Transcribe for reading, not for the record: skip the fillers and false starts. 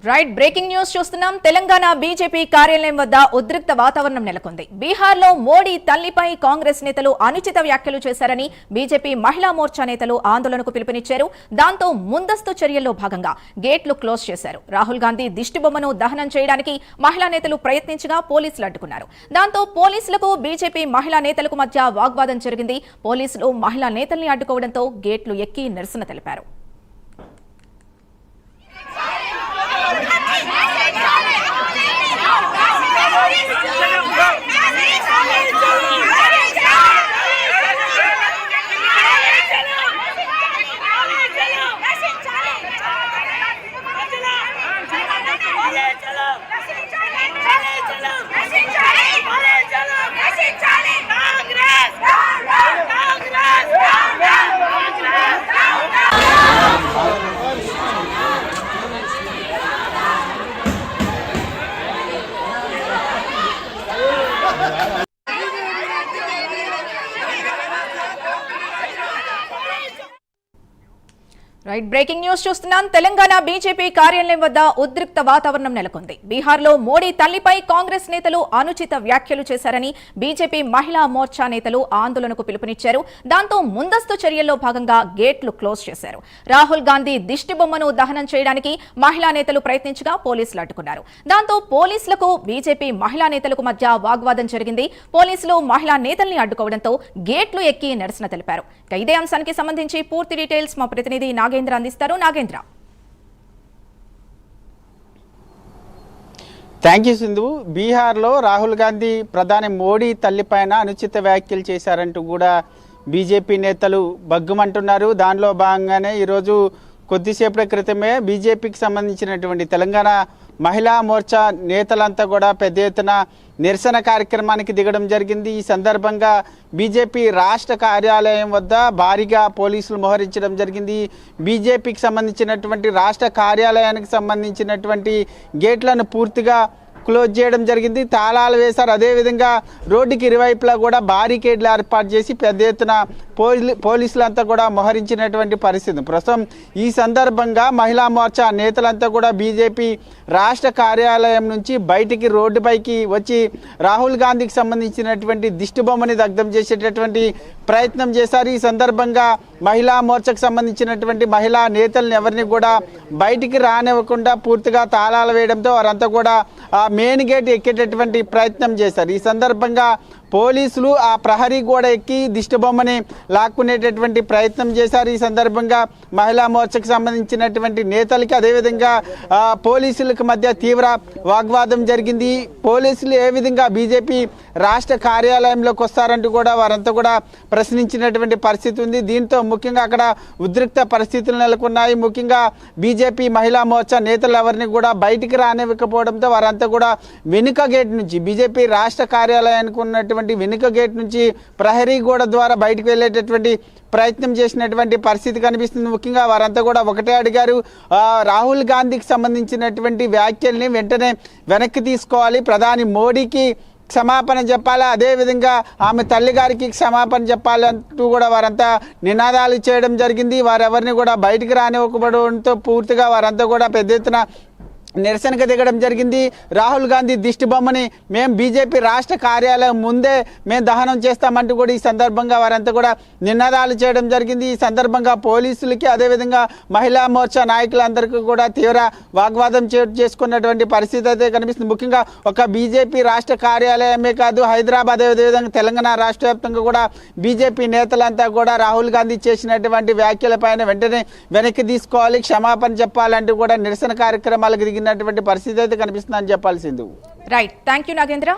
Right breaking news చూస్తున్నాం. Telangana BJP కార్యాలయం వద్ద ఉద్రిక్త వాతావరణం నెలకొంది. బీహార్లో మోడీ తల్లిపై కాంగ్రెస్ నేతలు అనుచిత వ్యాఖ్యలు చేశారని బీజేపీ మహిళా మోర్చా నేతలు ఆందోళనకు పిలుపునిచ్చారు. దాంతో ముందస్తు చర్యల్లో భాగంగా గేట్లు క్లోజ్ చేశారు. రాహుల్ గాంధీ దిష్టిబొమ్మను దహనం చేయడానికి మహిళా నేతలు ప్రయత్నించగా పోలీసులు అడ్డుకున్నారు. దాంతో పోలీసులకు బీజేపీ మహిళా నేతలకు మధ్య వాగ్వాదం జరిగింది. పోలీసులు మహిళా నేతల్ని అడ్డుకోవడంతో గేట్లు ఎక్కి నిరసన తెలిపారు. రైట్ బ్రేకింగ్ న్యూస్ చూస్తున్నాం. తెలంగాణ బీజేపీ కార్యాలయం వద్ద ఉద్రిక్త వాతావరణం నెలకొంది. బీహార్లో మోడీ తల్లిపై కాంగ్రెస్ నేతలు అనుచిత వ్యాఖ్యలు చేశారని బీజేపీ మహిళా మోర్చా నేతలు ఆందోళనకు పిలుపునిచ్చారు. దాంతో ముందస్తు చర్యల్లో భాగంగా గేట్లు క్లోజ్ చేశారు. రాహుల్ గాంధీ దిష్టిబొమ్మను దహనం చేయడానికి మహిళా నేతలు ప్రయత్నించగా పోలీసులు అడ్డుకున్నారు. దాంతో పోలీసులకు బీజేపీ మహిళా నేతలకు మధ్య వాగ్వాదం జరిగింది. పోలీసులు మహిళా నేతల్ని అడ్డుకోవడంతో గేట్లు ఎక్కి నిరసన తెలిపారు. ఇదే అంశానికి సంబంధించి పూర్తి డీటెయిల్స్ మా ప్రతినిధి నాగేంద్ర అందిస్తారు. Nagendra, thank you Sindhu. బీహార్లో రాహుల్ గాంధీ ప్రధాని మోడీ తల్లిపైన అనుచిత వ్యాఖ్యలు చేశారంటూ కూడా బీజేపీ నేతలు బగ్గుమంటున్నారు. దానిలో భాగంగానే ఈరోజు కొద్దిసేపటి క్రితమే బీజేపీకి సంబంధించినటువంటి తెలంగాణ మహిళా మోర్చా నేతలంతా కూడా పెద్ద ఎత్తున నిరసన కార్యక్రమానికి దిగడం జరిగింది. ఈ సందర్భంగా బీజేపీ రాష్ట్ర కార్యాలయం వద్ద భారీగా పోలీసులు మోహరించడం జరిగింది. బీజేపీకి సంబంధించినటువంటి రాష్ట్ర కార్యాలయానికి సంబంధించినటువంటి గేట్లను పూర్తిగా క్లోజ్ చేయడం జరిగింది. తాళాలు వేశారు. అదేవిధంగా రోడ్డుకి ఇరువైపులా కూడా బారికేడ్లు ఏర్పాటు చేసి పెద్ద ఎత్తున పోలీసులంతా కూడా మోహరించినటువంటి పరిస్థితి. ప్రస్తుతం ఈ సందర్భంగా మహిళా మోర్చా నేతలంతా కూడా బీజేపీ రాష్ట్ర కార్యాలయం నుంచి బయటికి రోడ్డుపైకి వచ్చి రాహుల్ గాంధీకి సంబంధించినటువంటి దిష్టిబొమ్మని దగ్ధం చేసేటటువంటి ప్రయత్నం చేశారు. ఈ సందర్భంగా మహిళా మోర్చాకు సంబంధించినటువంటి మహిళా నేతలను ఎవరిని కూడా బయటికి రానివ్వకుండా పూర్తిగా తాళాలు వేయడంతో వారంతా కూడా ఆ మెయిన్ గేట్ ఎక్కేటటువంటి ప్రయత్నం చేశారు. ఈ సందర్భంగా పోలీసులు ఆ ప్రహరీ గోడ ఎక్కి దిష్టిబొమ్మని లాక్కునేటటువంటి ప్రయత్నం చేశారు. ఈ సందర్భంగా మహిళా మోర్చాకు సంబంధించినటువంటి నేతలకి అదేవిధంగా పోలీసులకు మధ్య తీవ్ర వాగ్వాదం జరిగింది. పోలీసులు ఏ విధంగా బీజేపీ రాష్ట్ర కార్యాలయంలోకి వస్తారంటూ కూడా వారంతా కూడా ప్రశ్నించినటువంటి పరిస్థితి ఉంది. దీంతో ముఖ్యంగా అక్కడ ఉద్రిక్త పరిస్థితులు నెలకొన్నాయి. ముఖ్యంగా బీజేపీ మహిళా మోర్చా నేతలు ఎవరిని కూడా బయటికి రానివ్వకపోవడంతో వారంతా కూడా వెనుక గేట్ నుంచి బీజేపీ రాష్ట్ర కార్యాలయానికి ఉన్నటువంటి వెనుక గేట్ నుంచి ప్రహరీ గోడ ద్వారా బయటకు వెళ్ళేటటువంటి ప్రయత్నం చేసినటువంటి పరిస్థితి కనిపిస్తుంది. ముఖ్యంగా వారంతా కూడా ఒకటే అడిగారు, రాహుల్ గాంధీకి సంబంధించినటువంటి వ్యాఖ్యల్ని వెంటనే వెనక్కి తీసుకోవాలి, ప్రధాని మోడీకి క్షమాపణ చెప్పాలి, అదేవిధంగా ఆమె తల్లిగారికి క్షమాపణ చెప్పాలంటూ కూడా వారంతా నినాదాలు చేయడం జరిగింది. వారెవరిని కూడా బయటికి రానివ్వకపోవడంతో పూర్తిగా వారంతా కూడా పెద్ద ఎత్తున నిరసనకు దిగడం జరిగింది. రాహుల్ గాంధీ దిష్టిబొమ్మని మేము బీజేపీ రాష్ట్ర కార్యాలయం ముందే మేము దహనం చేస్తామంటూ కూడా ఈ సందర్భంగా వారంతా కూడా నినాదాలు చేయడం జరిగింది. ఈ సందర్భంగా పోలీసులకి అదేవిధంగా మహిళా మోర్చా నాయకులందరికీ కూడా తీవ్ర వాగ్వాదం చేసుకున్నటువంటి పరిస్థితి అయితే కనిపిస్తుంది. ముఖ్యంగా ఒక బీజేపీ రాష్ట్ర కార్యాలయమే కాదు, హైదరాబాద్ అదేవిధంగా తెలంగాణ రాష్ట్ర వ్యాప్తంగా కూడా బీజేపీ నేతలంతా కూడా రాహుల్ గాంధీ చేసినటువంటి వ్యాఖ్యలపైన వెంటనే వెనక్కి తీసుకోవాలి, క్షమాపణ చెప్పాలంటూ కూడా నిరసన కార్యక్రమాలకు దిగినటువంటి పరిస్థితి అయితే కనిపిస్తుందని చెప్పాల్సింది. Right, thank you Nagendra.